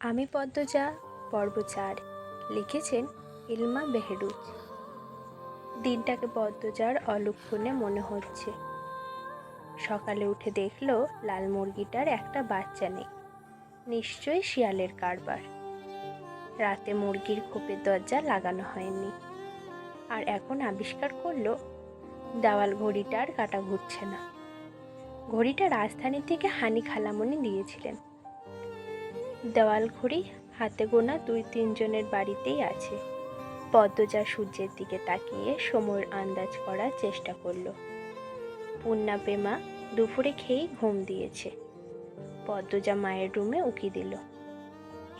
আমি পদ্মজা পর্ব ৪ লিখেছেন ইলমা বেহরুজ। দিনটাকে পদ্মজার অলক্ষণে মনে হচ্ছে। সকালে উঠে দেখলো লাল মুরগিটার একটা বাচ্চা নেই, নিশ্চয়ই শিয়ালের কারবার। রাতে মুরগির খোপের দরজা লাগানো হয়নি, আর এখন আবিষ্কার করলো দেওয়াল ঘড়িটার কাঁটা ঘুরছে না। ঘড়িটা রাজধানী থেকে হানি খালামণি দিয়েছিলেন। দেওয়াল ঘড়ি হাতে গোনা ২-৩ জনের বাড়িতেই আছে। পদ্মজা সূর্যের দিকে তাকিয়ে সময়ের আন্দাজ করার চেষ্টা করল। পূর্ণা প্রেমা দুপুরে খেয়েই ঘুম দিয়েছে। পদ্মজা মায়ের রুমে উকি দিল।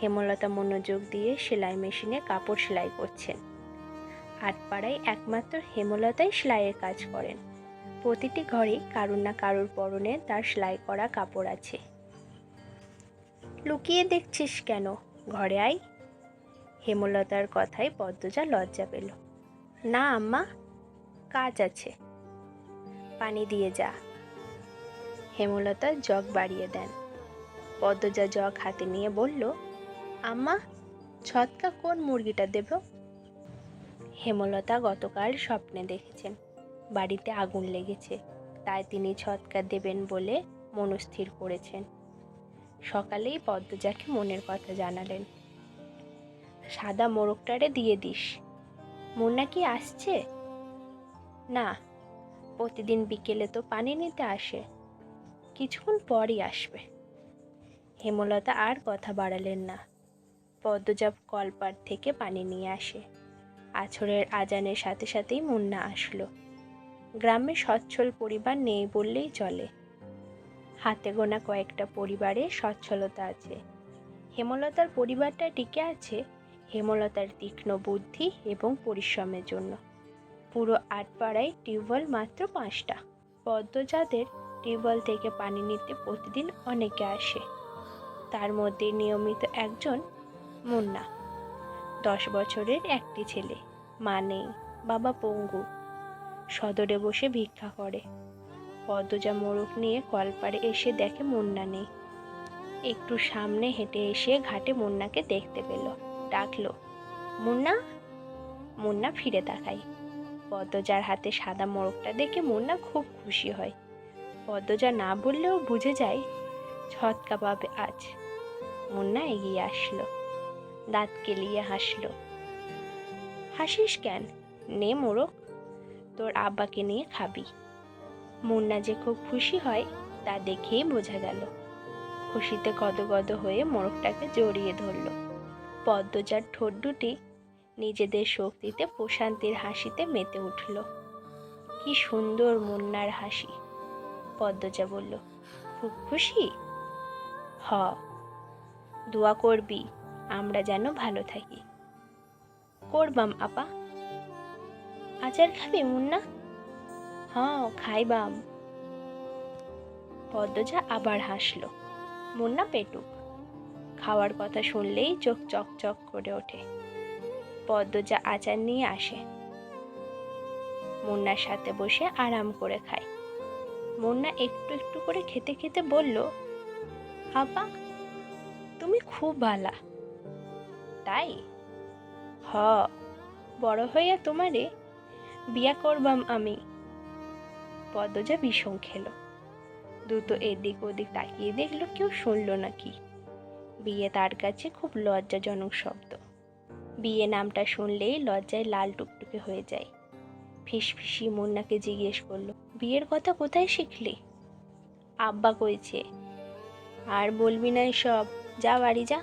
হেমলতা মনোযোগ দিয়ে সেলাই মেশিনে কাপড় সেলাই করছেন। আটপাড়ায় একমাত্র হেমলতাই সেলাইয়ের কাজ করেন। প্রতিটি ঘরে কারুর না কারুর পরনে তার সেলাই করা কাপড় আছে। লুকিয়ে দেখছিস কেন? ঘরে আয়। হেমলতার কথায় পদ্মজা লজ্জা পেল। না আম্মা, কাজ আছে। পানি দিয়ে যা। হেমলতা জগ বাড়িয়ে দেন। পদ্মজা জগ হাতে নিয়ে বলল, আম্মা, ছটকা কোন মুরগিটা দেব? হেমলতা গতকাল স্বপ্নে দেখেছেন বাড়িতে আগুন লেগেছে, তাই তিনি ছটকা দেবেন বলে মনস্থির করেছেন। সকালেই পদ্মজাকে মনের কথা জানালেন। সাদা মোরগটারে দিয়ে দিস। মুন্না কি আসছে? না, প্রতিদিন বিকেলে তো পানি নিতে আসে, কিছুক্ষণ পরই আসবে। হেমলতা আর কথা বাড়ালেন না। পদ্মজা কলপাড় থেকে পানি নিয়ে আসে। আছরের আজানের সাথে সাথেই মুন্না আসলো। গ্রামে সচ্ছল পরিবার নেই বললেই চলে। হাতে গোনা কয়েকটা পরিবারে সচ্ছলতা আছে। হেমলতার পরিবারটা টিকে আছে হেমলতার তীক্ষ্ণ বুদ্ধি এবং পরিশ্রমের জন্য। পুরো আটপাড়ায় টিউবওয়েল মাত্র ৫টা। পদ্মজাদের টিউবওয়েল থেকে পানি নিতে প্রতিদিন অনেকে আসে। তার মধ্যে নিয়মিত একজন মুন্না। ১০ বছরের একটি ছেলে, মা নেই, বাবা পঙ্গু, সদরে বসে ভিক্ষা করে। পদ্মজা মোরগ নিয়ে কলপাড়ে এসে দেখে মুন্না নেই। একটু সামনে হেঁটে এসে ঘাটে মুন্নাকে দেখতে পেল। ডাকলো, মুন্না। মুন্না ফিরে তাকায়। পদ্মজার হাতে সাদা মোরগটা দেখে মুন্না খুব খুশি হয়। পদ্মজা না বললেও বুঝে যায় ছটকা পাবে আজ। মুন্না এগিয়ে আসলো, দাঁত কেলিয়ে হাসলো। হাসিস কেন? নে মোরগ, তোর আব্বাকে নিয়ে খাবি। মুন্না যে খুব খুশি হয় তা দেখেই বোঝা গেল। খুশিতে গদগদ হয়ে মোরগটাকে জড়িয়ে ধরল। পদ্মজার ঠোঁট দুটি নিজেদের শক্তিতে প্রশান্তির হাসিতে মেতে উঠল। কি সুন্দর মুন্নার হাসি। পদ্মজা বলল, খুব খুশি? হ। দোয়া করবি আমরা যেন ভালো থাকি। করবাম আপা। আচার খাবি মুন্না? হ্যাঁ, খাইবাম। পদ্মজা আবার হাসল। মুন্না পেটুক, খাওয়ার কথা শুনলেই চোখ চকচক করে ওঠে। পদ্মজা আচার নিয়ে আসে। মুন্নার সাথে বসে আরাম করে খায়। মুন্না একটু একটু করে খেতে খেতে বলল, আপা, তুমি খুব ভালা। তাই? হ, বড় হইয়া তোমারে বিয়া করবাম আমি। পদ্মজা বিষম খেল। দ্রুত এদিক ওদিক তাকিয়ে দেখল কেউ শুনল নাকি। বিয়ে তার কাছে খুব লজ্জাজনক শব্দ। বিয়ে নামটা শুনলেই লজ্জায় লাল টুকটুকে হয়ে যায়। ফিসফিসি মুন্নাকে জিজ্ঞেস করলো, বিয়ের কথা কোথায় শিখলি? আব্বা কইছে। আর বলবি না সব, যা বাড়ি যা।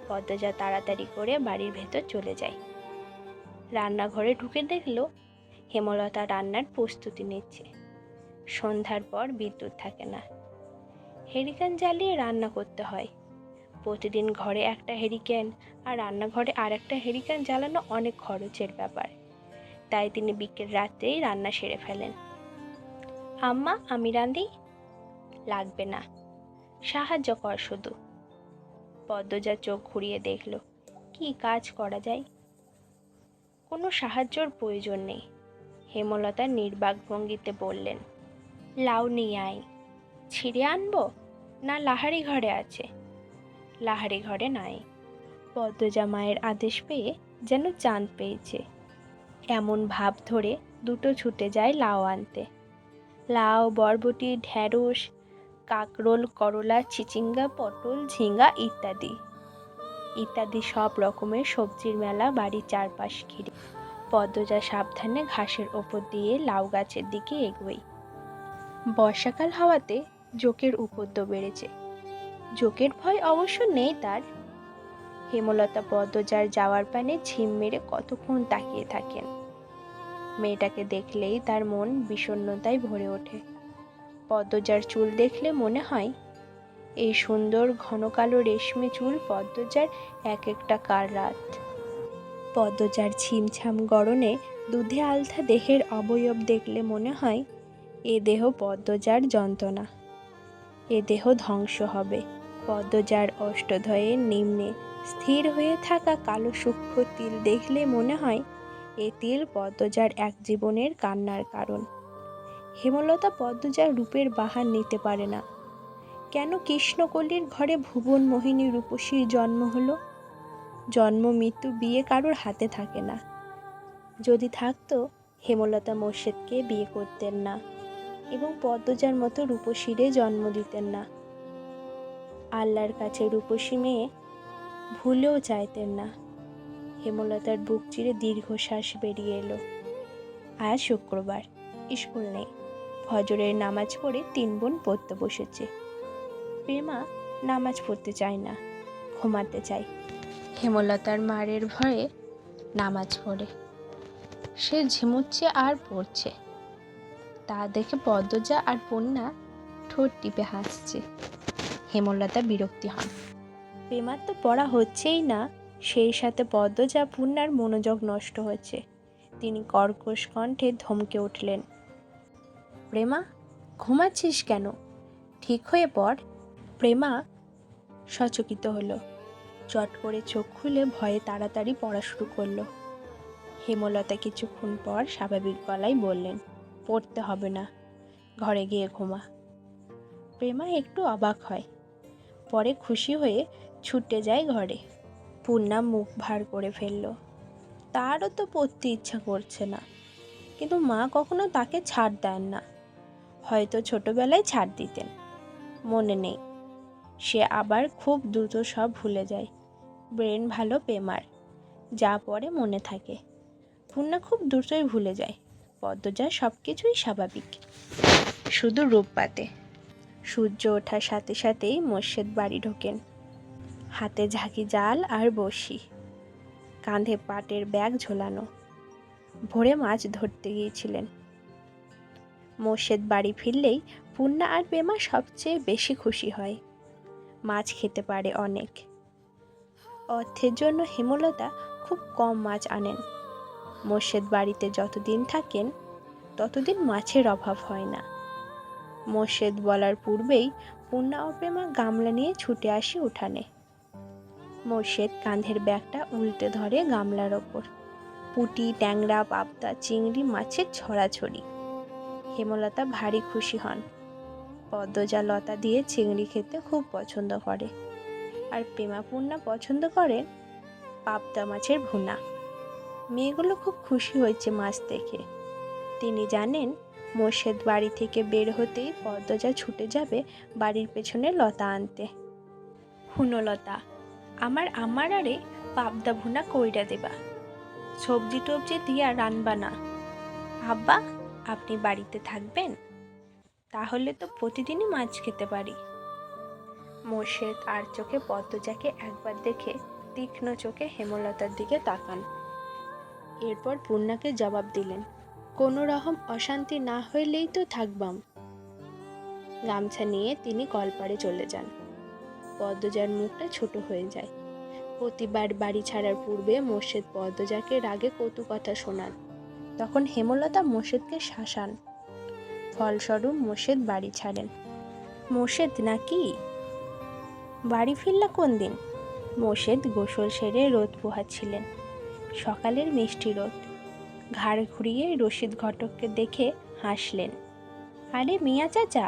পদ্মজা তাড়াতাড়ি করে বাড়ির ভেতর চলে যায়। রান্নাঘরে ঢুকে দেখলো হেমলতা রান্নার প্রস্তুতি নিচ্ছে। সন্ধ্যার পর বিদ্যুৎ থাকে না। হেরিকেন জ্বালিয়ে রান্না করতে হয়। প্রতিদিন ঘরে একটা হেরিকেন আর রান্নাঘরে আর একটা হেরিকেন জ্বালানো অনেক খরচের ব্যাপার। তাই তিনি বিকেল রাত্রেই রান্না সেরে ফেলেন। আম্মা, আমি রাঁধি? লাগবে না, সাহায্য কর শুধু। পদ্মজা চোখ ঘুরিয়ে দেখল কি কাজ করা যায়। কোনো সাহায্যর প্রয়োজন নেই। হেমলতা নির্বাক ভঙ্গিতে বললেন, লাউ নিয়ে আয়। ছিঁড়ে আনবো না লাহারি ঘরে আছে? লাহারি ঘরে নাই। পদ্মজা মায়ের আদেশ পেয়ে যেন চাঁদ পেয়েছে এমন ভাব ধরে দুটো ছুটে যায় লাউ আনতে। লাউ, বরবটি, ঢ্যাঁড়স, কাকরোল, করলা, চিচিঙ্গা, পটল, ঝিঙ্গা ইত্যাদি ইত্যাদি সব রকমের সবজির মেলা বাড়ির চারপাশ ঘিরে। পদ্মজা সাবধানে ঘাসের ওপর দিয়ে লাউ গাছের দিকে এগোয়। বর্ষাকাল হওয়াতে জোঁকের উপদ্রব বেড়েছে। জোঁকের ভয় অবশ্য নেই তার। হেমলতা পদ্মজার যাওয়ার পানে ঝিম মেরে কতক্ষণ তাকিয়ে থাকেন। মেয়েটাকে দেখলেই তার মন বিষণ্ণতায় ভরে ওঠে। পদ্মজার চুল দেখলে মনে হয় এই সুন্দর ঘন কালো রেশমি চুল পদ্মজার এক একটা কাল রাত। পদ্মজার ছিমছাম গড়নে দুধে আলথা দেহের অবয়ব দেখলে মনে হয় এ দেহ পদ্মজার যন্ত্রণা, এ দেহ ধ্বংস হবে। পদ্মজার অষ্টধয়ের নিম্নে স্থির হয়ে থাকা কালো সূক্ষ্ম তিল দেখলে মনে হয় এ তিল পদ্মজার এক জীবনের কান্নার কারণ। হেমলতা পদ্মজার রূপের বাহার নিতে পারে না। কেন কৃষ্ণকলির ঘরে ভুবন মোহিনী রূপসীর জন্ম হলো? জন্ম মৃত্যু বিয়ে কারোর হাতে থাকে না। যদি থাকতো, হেমলতা মোর্শেদকে বিয়ে করতেন না এবং পদ্মজার মতো রূপসীরে জন্ম দিতেন না। আল্লাহর কাছে রূপসী মেয়ে ভুলেও চাইতেন না। হেমলতার বুক চিরে দীর্ঘশ্বাস বেরিয়ে এলো। আজ শুক্রবার, স্কুল নেই। ফজরের নামাজ পড়ে 3 বোন পড়তে বসেছে। প্রেমা নামাজ পড়তে চায় না, ঘুমাতে চায়। হেমলতার মারের ভয়ে নামাজ পড়ে। সে ঝিমুচ্ছে আর পড়ছে। তা দেখে পদ্মজা আর পূর্ণা ঠোঁট টিপে হাসছে। হেমলতা বিরক্তি হন। প্রেমার তো পড়া হচ্ছেই না, সেই সাথে পদ্মজা পূর্ণার মনোযোগ নষ্ট হচ্ছে। তিনি কর্কশ কণ্ঠে ধমকে উঠলেন, প্রেমা, ঘুমাচ্ছিস কেন? ঠিক হয়ে পড়। প্রেমা সচকিত হলো। চট করে চোখ খুলে ভয়ে তাড়াতাড়ি পড়া শুরু করলো। হেমলতা কিছুক্ষণ পর স্বাভাবিক গলায় বললেন, পড়তে হবে না, ঘরে গিয়ে ঘুমা। প্রেমা একটু অবাক হয়, পরে খুশি হয়ে ছুটে যায় ঘরে। পূর্ণা মুখ ভার করে ফেলল। তারও তো পড়তে ইচ্ছা করছে না, কিন্তু মা কখনো তাকে ছাড় দেন না। হয়তো ছোটবেলায় ছাড় দিতেন, মনে নেই। সে আবার খুব দ্রুত সব ভুলে যায়। ব্রেন ভালো প্রেমার, যা পড়ে মনে থাকে। পূর্ণা খুব দ্রুতই ভুলে যায়। পদ্মজা সব কিছুই স্বাভাবিক, শুধু রূপপাতে। সূর্য ওঠার সাথে সাথেই মোর্শেদ বাড়ি ঢোকেন। হাতে ঝাঁকি জাল আর বড়শি, কাঁধে পাটের ব্যাগ ঝোলানো। ভোরে মাছ ধরতে গিয়েছিলেন। মোর্শেদ বাড়ি ফিরলেই পূর্ণা আর প্রেমা সবচেয়ে বেশি খুশি হয়। মাছ খেতে পারে অনেক। অর্থের জন্য হেমলতা খুব কম মাছ আনেন। মোর্শেদ বাড়িতে যতদিন থাকেন ততদিন মাছের অভাব হয় না। মোর্শেদ বলার পূর্বেই পূর্ণা ও প্রেমা গামলা নিয়ে ছুটে আসি উঠানে। মোর্শেদ কাঁধের ব্যাগটা উল্টে ধরে গামলার ওপর। পুঁটি, ট্যাংরা, পাবদা, চিংড়ি মাছের ছড়াছড়ি। হেমলতা ভারী খুশি হন। পদ্মজা লতা দিয়ে চিংড়ি খেতে খুব পছন্দ করে, আর প্রেমা পূর্ণা পছন্দ করেন পাবদা মাছের ভুনা। মেয়েগুলো খুব খুশি হয়েছে মাছ দেখে। তিনি জানেন মোর্শেদ বাড়ি থেকে বের হতেই পদ্মজা ছুটে যাবে বাড়ির পেছনে লতা আনতে। হুনো লতা, আমার আরে পাবদা ভুনা কইরা দেবা, সবজি টবজি দিয়া রানবা না। আব্বা, আপনি বাড়িতে থাকবেন? তাহলে তো প্রতিদিনই মাছ খেতে পারি। মোর্শেদ আর চোখে পদ্মজাকে একবার দেখে তীক্ষ্ণ চোখে হেমলতার দিকে তাকান। এরপর পূর্ণাকে জবাব দিলেন, কোনো রকম অশান্তি না হইলেই তো থাকবাম। গামছা নিয়ে তিনি কলপাড়ে চলে যান। পদ্মজার মুখটা ছোট হয়ে যায়। প্রতিবার বাড়ি ছাড়ার পূর্বে মোর্শেদ পদ্মজাকে রাগে কটু কথা শোনান। তখন হেমলতা মোর্শেদকে শাসান। ফলস্বরূপ মোর্শেদ বাড়ি ছাড়েন। মোর্শেদ নাকি বাড়ি ফিরলা কোন দিন? মোর্শেদ গোসল সেরে রোদ পোহাচ্ছিলেন। সকালের মিষ্টি রোদ। ঘাড় ঘুরিয়ে রশিদ ঘটককে দেখে হাসলেন। আরে মিয়া চাচা,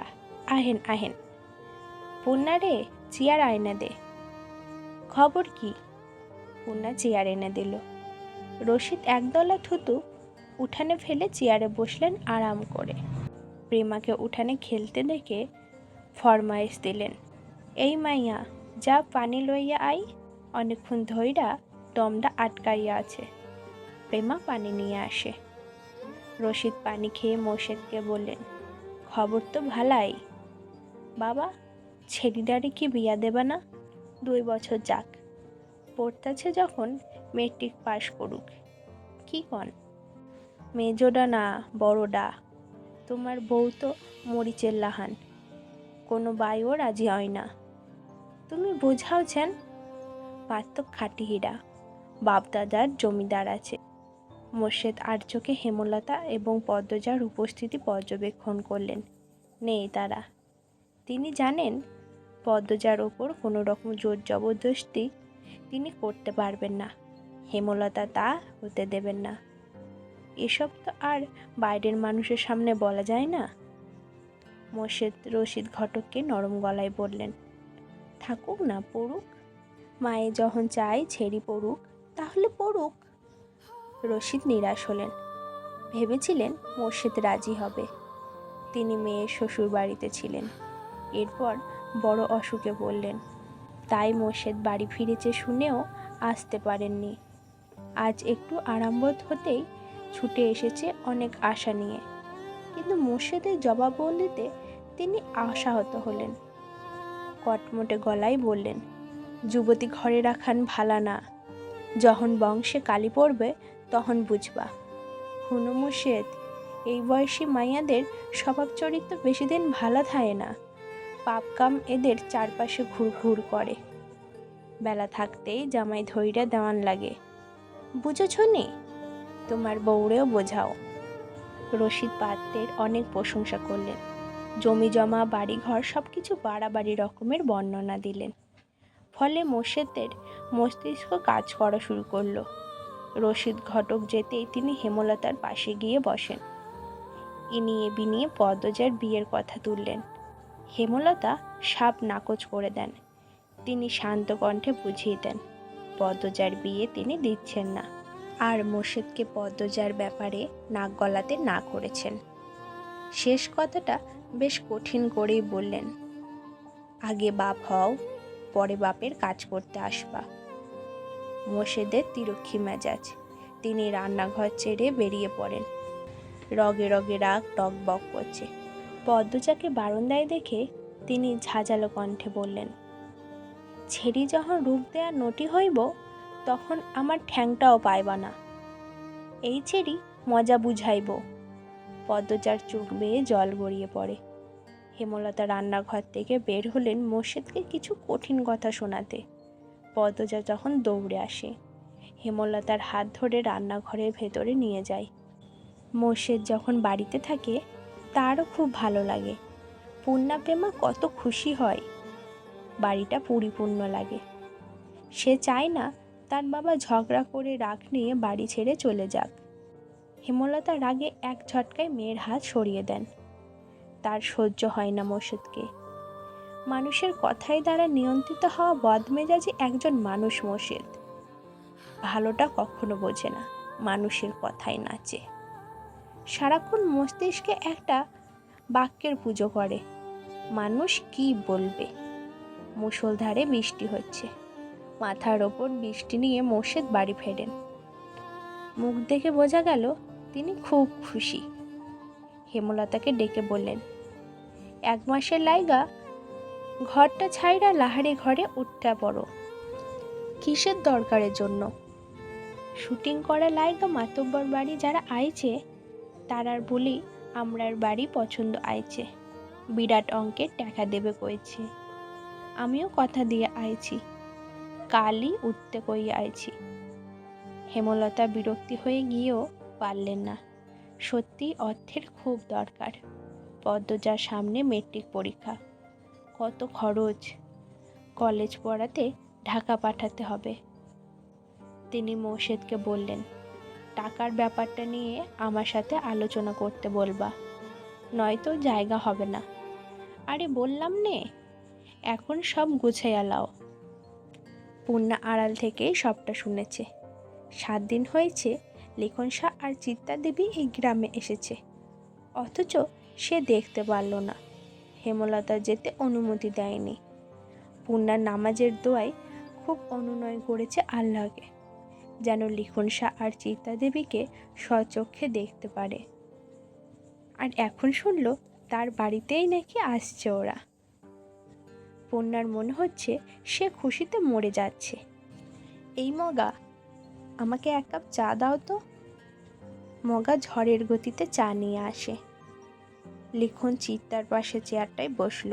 আহেন আহেন। পূর্ণা রে, চেয়ার আয়না দে। খবর কি? পূর্ণা চেয়ার এনে দিল। রশিদ একদলা থুতু উঠানে ফেলে চেয়ারে বসলেন আরাম করে। প্রেমাকে উঠানে খেলতে দেখে ফরমাইশ দিলেন, এই মাইয়া, যা পানি লইয়া আই, অনেকক্ষণ ধইরা দমটা আটকাইয়া আছে। প্রেমা পানি নিয়ে আসে। রশিদ পানি খেয়ে মোর্শেদকে বললেন, খবর তো ভালাই। বাবা, ছেড়িডারে কি বিয়া দেবা না? 2 বছর যাক, পড়তাছে যখন মেট্রিক পাশ করুক। কি কন? মেজোডা না বড়ডা। তোমার বউ তো মরিচের লাহান, কোনো বাইও রাজি হয় না। তুমি বোঝাওছেন, পার্থক খাটি হীরা, বাপদাদার জমিদার আছে। মোর্শেদ আর চোখে হেমলতা এবং পদ্মজার উপস্থিতি পর্যবেক্ষণ করলেন। নেই তারা। তিনি জানেন পদ্মজার ওপর কোনো রকম জোর জবরদস্তি তিনি করতে পারবেন না। হেমলতা তা হতে দেবেন না। এসব তো আর বাইরের মানুষের সামনে বলা যায় না। মোর্শেদ রশিদ ঘটককে নরম গলায় বললেন, থাকুক না, পড়ুক। মায়ে যখন চাই ছেড়ি পড়ুক, তাহলে পড়ুক। রশিদ নিরাশ হলেন। ভেবেছিলেন মোর্শেদ রাজি হবে। তিনি মেয়ের শ্বশুর বাড়িতে ছিলেন। এরপর বড় অসুখে বললেন, তাই মোর্শেদ বাড়ি ফিরেছে শুনেও আসতে পারেননি। আজ একটু আরামবোধ হতেই ছুটে এসেছে অনেক আশা নিয়ে। কিন্তু মোর্শেদের জবাববন্দিতে তিনি আশাহত হলেন। কটমটে গলায় বললেন, যুবতী ঘরে রাখান ভালা না। যখন বংশে কালি পড়বে তখন বুঝবা। হুনু মোর্শেদ, এই বয়সী মাইয়াদের স্বভাব চরিত্র বেশি দিন ভালো থাকে না। পাপকাম এদের চারপাশে ঘুরঘুর করে। বেলা থাকতেই জামাই ধইরা দেওয়ান লাগে। বুঝেছ নি? তোমার বউরেও বোঝাও। রশিদ পাত্রের অনেক প্রশংসা করলেন। জমি জমা, বাড়িঘর সবকিছু বাড়াবাড়ি রকমের বর্ণনা দিলেন। ফলে মোর্শেদের মস্তিষ্ক কাজ করা শুরু করলো। রশিদ ঘটক যেতেই তিনি হেমলতার পাশে গিয়ে বসেন। ইনিয়ে বিনিয়ে পদ্মজার বিয়ের কথা তুললেন। হেমলতা সাপ নাকচ করে দেন। তিনি শান্ত কণ্ঠে বুঝিয়ে দেন, পদ্মজার বিয়ে তিনি দিচ্ছেন না। আর মোর্শেদকে পদ্মজার ব্যাপারে নাক গলাতে না করেছেন। শেষ কথাটা বেশ কঠিন করেই বললেন, আগে বাপ হও, পরে বাপের কাজ করতে আসবা। মোর্শেদের তিরক্ষী মেজাজ। তিনি রান্নাঘর ছেড়ে বেরিয়ে পড়েন। রগে রগে রাগ টকবক করছে। পদ্মজাকে বারান্দায় দেখে তিনি ঝাঁঝালো কণ্ঠে বললেন, ছেড়ি যখন রূপ দেয়া নটি হইব, তখন আমার ঠ্যাংটাও পাইবা না। এই ছেড়ি মজা বুঝাইব। পদ্মজার চোখ বেয়ে জল গড়িয়ে পড়ে। হেমলতা রান্নাঘর থেকে বের হলেন মোর্শেদকে কিছু কঠিন কথা শোনাতে। পদ্মজা যখন দৌড়ে আসে, হেমলতার হাত ধরে রান্নাঘরের ভেতরে নিয়ে যায়। মোর্শেদ যখন বাড়িতে থাকে তারও খুব ভালো লাগে। পূর্ণা প্রেমা কত খুশি হয়। বাড়িটা পরিপূর্ণ লাগে। সে চায় না তার বাবা ঝগড়া করে রাগ নিয়ে বাড়ি ছেড়ে চলে যাক। হেমলতা রাগে এক ঝটকায় মেয়ের হাত সরিয়ে দেন। তার সহ্য হয় না মোর্শেদকে। মানুষের কথায় দ্বারা নিয়ন্ত্রিত হওয়া বদমেজাজি একজন মানুষ মোর্শেদ। ভালোটা কখনো বোঝে না, মানুষের কথায় নাচে। সারাক্ষণ মস্তিষ্কে একটা বাক্যের পুজো করে, মানুষ কি বলবে। মুষলধারে বৃষ্টি হচ্ছে। মাথার ওপর বৃষ্টি নিয়ে মোর্শেদ বাড়ি ফেরেন। মুখ দেখে বোঝা গেল তিনি খুব খুশি। হেমলতাকে ডেকে বললেন, 1 মাসের লাইগা ঘরটা ছাইরা লাহারি ঘরে উঠতে পড়ো। কিসের দরকারের জন্য? শুটিং করা লাইগা মাতব্বর বাড়ি যারা আইছে তারার বলি আমরার বাড়ি পছন্দ আইছে। বিরাট অঙ্কের টাকা দেবে কইছে। আমিও কথা দিয়ে আইছি, কালই উঠতে কইয়া আইছি। হেমলতা বিরক্তি হয়ে গিয়েও পারলেন না। সত্যি অর্থের খুব দরকার। পদ্মজার সামনে মেট্রিক পরীক্ষা, কত খরচ। কলেজ পড়াতে ঢাকা পাঠাতে হবে। তিনি মোর্শেদকে বললেন, টাকার ব্যাপারটা নিয়ে আমার সাথে আলোচনা করতে বলবা, নয়তো জায়গা হবে না। আরে বললাম নে, এখন সব গুছাইয়া লাও। পূর্ণা আড়াল থেকে সবটা শুনেছে। 7 দিন হয়েছে লিখন শাহ আর চিত্তা দেবী এই গ্রামে এসেছে, অথচ সে দেখতে পারল না। হেমলতা যেতে অনুমতি দেয়নি। পূর্ণার নামাজের দোয়ায় খুব অনুনয় করেছে আল্লাহকে, যেন লিখন শাহ আর চিত্তা দেবীকে স্বচক্ষে দেখতে পারে। আর এখন শুনল তার বাড়িতেই নাকি আসছে ওরা। পূর্ণার মনে হচ্ছে সে খুশিতে মরে যাচ্ছে। এই মগা, আমাকে 1 কাপ চা দাও তো। মগা ঝড়ের গতিতে চা নিয়ে আসে। লিখন চিত্তার পাশে চেয়ারটায় বসল।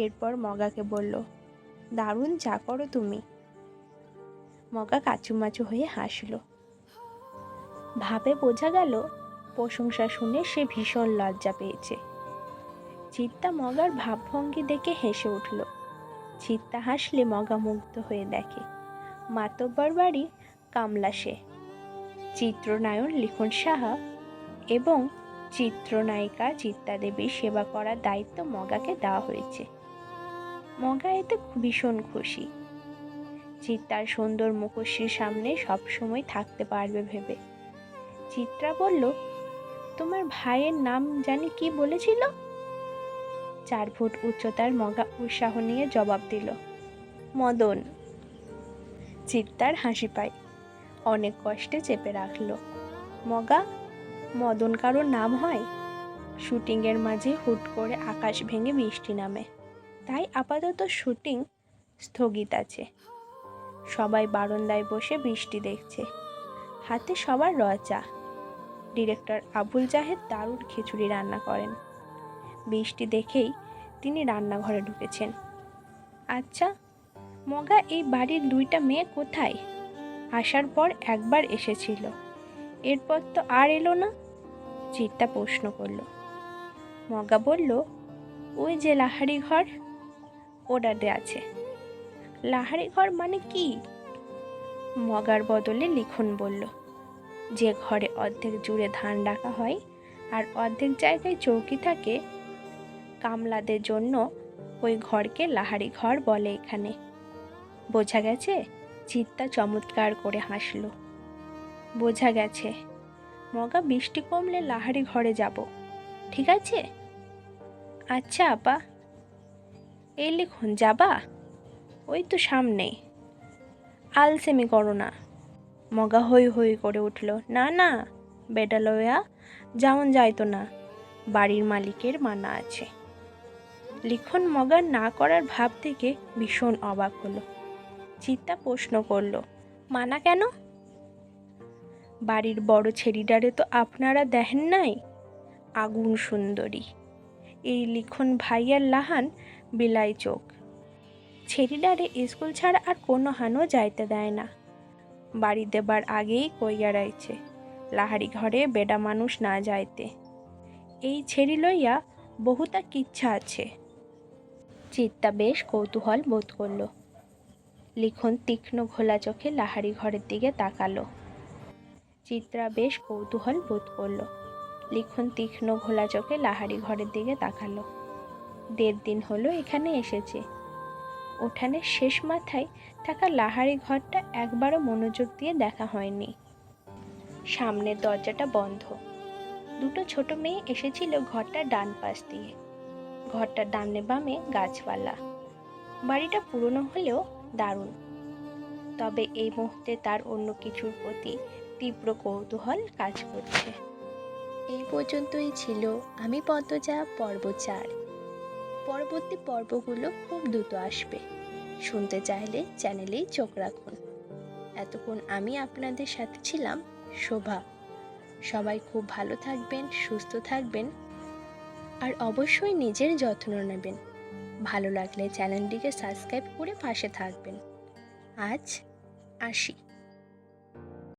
এরপর মগাকে বলল, দারুণ চা করো তুমি। মগা কাচুমাচু হয়ে হাসল। ভাবে বোঝা গেল প্রশংসা শুনে সে ভীষণ লজ্জা পেয়েছে। চিত্তা মগার ভাবভঙ্গি দেখে হেসে উঠল। চিত্তা হাসলে মগা মুগ্ধ হয়ে দেখে মাতব্বর বাড়ি কামলা সে। চিত্রনায়ক লিখন সাহা এবং চিত্রনায়িকা চিত্তা দেবীর সেবা করার দায়িত্ব মগাকে দেওয়া হয়েছে। মগা এতে ভীষণ খুশি। চিত্তার সুন্দর মুখশ্রীর সামনে সবসময় থাকতে পারবে ভেবে। চিত্রা বলল, তোমার ভাইয়ের নাম জানি কি বলেছিল? 4 ফুট উচ্চতার মগা উৎসাহ নিয়ে জবাব দিল, মদন। চিত্তার হাসি পায়, অনেক কষ্টে চেপে রাখল। মগা, মদন কারোর নাম হয়? শুটিংয়ের মাঝে হুট করে আকাশ ভেঙে বৃষ্টি নামে, তাই আপাতত শুটিং স্থগিত আছে। সবাই বারান্দায় বসে বৃষ্টি দেখছে। হাতে সবার চা। ডিরেক্টর আবুল জাহেদ দারুণ খিচুড়ি রান্না করেন। বৃষ্টি দেখেই তিনি রান্নাঘরে ঢুকেছেন। আচ্ছা মগা, এই বাড়ির 2টা মেয়ে কোথায়? আসার পর একবার এসেছিল, এরপর তো আর এলো না। চিত্তা প্রশ্ন করল। মগা বলল, ওই যে লাহারি ঘর, ওটাতে আছে। লাহারি ঘর মানে কি? মগার বদলে লিখন বলল, যে ঘরে অর্ধেক জুড়ে ধান রাখা হয় আর অর্ধেক জায়গায় চৌকি থাকে, কামলাদের জন্য ওই ঘরকে লাহারি ঘর বলে এখানে। বোঝা গেছে? চিত্তা চমৎকার করে হাসল। বোঝা গেছে। মগা, বৃষ্টি কমলে লাহারি ঘরে যাব, ঠিক আছে? আচ্ছা আপা। এই লিখন, যাবা? ওই তো সামনে। আলসেমি করো না। মগা হই হই করে উঠল, না না, বেটা লইয়া যাওন যাইতো না, বাড়ির মালিকের মানা আছে। লিখন মগার না করার ভাব থেকে ভীষণ অবাক হলো। চিত্তা প্রশ্ন করল, মানা কেন? বাড়ির বড় ছেড়িডারে তো আপনারা দেখেন নাই, আগুন সুন্দরী। এই লিখন ভাইয়ার লাহান বিলাই চোখ। ছেড়িডারে স্কুল ছাড়া আর কোনো হানও যাইতে দেয় না। বাড়ি দেবার আগেই কইয়া রাইছে লাহারি ঘরে বেডা মানুষ না যাইতে। এই ছেড়ি লইয়া বহুতা কিচ্ছা আছে। চিত্তা বেশ কৌতূহল বোধ করল। লিখন তীক্ষ্ণ ঘোলা চোখে লাহারি ঘরের দিকে তাকালো। চিত্রা বেশ কৌতূহল বোধ করল। লিখন তীক্ষ্ণ ঘোলা চোখে লাহারি ঘরের দিকে তাকালো। 1.5 দিন হলো এখানে এসেছে। উঠানের শেষ মাথায় থাকা লাহারি ঘরটা একবারও মনোযোগ দিয়ে দেখা হয়নি। সামনের দরজাটা বন্ধ। 2টো ছোট মেয়ে এসেছিল ঘরটার ডান পাশ দিয়ে। ঘরটার ডানে বামে গাছপালা। বাড়িটা পুরনো হলেও দারুণ। তবে এই মুহূর্তে তার অন্য কিছুর প্রতি তীব্র কৌতূহল কাজ করছে। এই পর্যন্তই ছিল আমি পদ্মজা পর্ব 4। পরবর্তী পর্বগুলো খুব দ্রুত আসবে। শুনতে চাইলে চ্যানেলেই চোখ রাখুন। এতক্ষণ আমি আপনাদের সাথে ছিলাম শোভা। সবাই খুব ভালো থাকবেন, সুস্থ থাকবেন আর অবশ্যই নিজের যত্ন নেবেন। ভালো লাগলে চ্যানেলটিকে সাবস্ক্রাইব করে পাশে থাকবেন। আজ আসি।